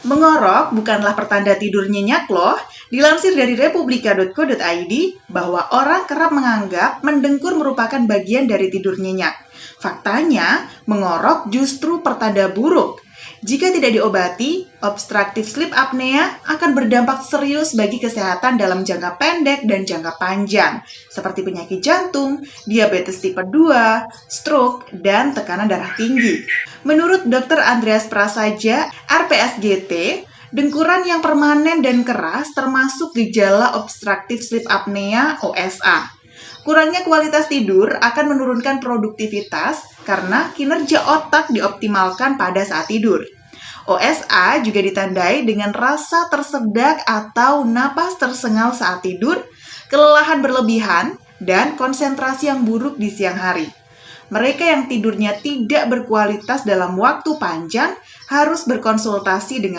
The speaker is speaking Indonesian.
Mengorok bukanlah pertanda tidur nyenyak loh. Dilansir dari republika.co.id bahwa orang kerap menganggap mendengkur merupakan bagian dari tidur nyenyak. Faktanya, mengorok justru pertanda buruk. Jika tidak diobati, obstructive sleep apnea akan berdampak serius bagi kesehatan dalam jangka pendek dan jangka panjang, seperti penyakit jantung, diabetes tipe 2, stroke, dan tekanan darah tinggi. Menurut Dr. Andreas Prasaja, RPSGT, dengkuran yang permanen dan keras termasuk gejala obstructive sleep apnea (OSA). Kurangnya kualitas tidur akan menurunkan produktivitas karena kinerja otak dioptimalkan pada saat tidur. OSA juga ditandai dengan rasa tersedak atau napas tersengal saat tidur, kelelahan berlebihan, dan konsentrasi yang buruk di siang hari. Mereka yang tidurnya tidak berkualitas dalam waktu panjang harus berkonsultasi dengan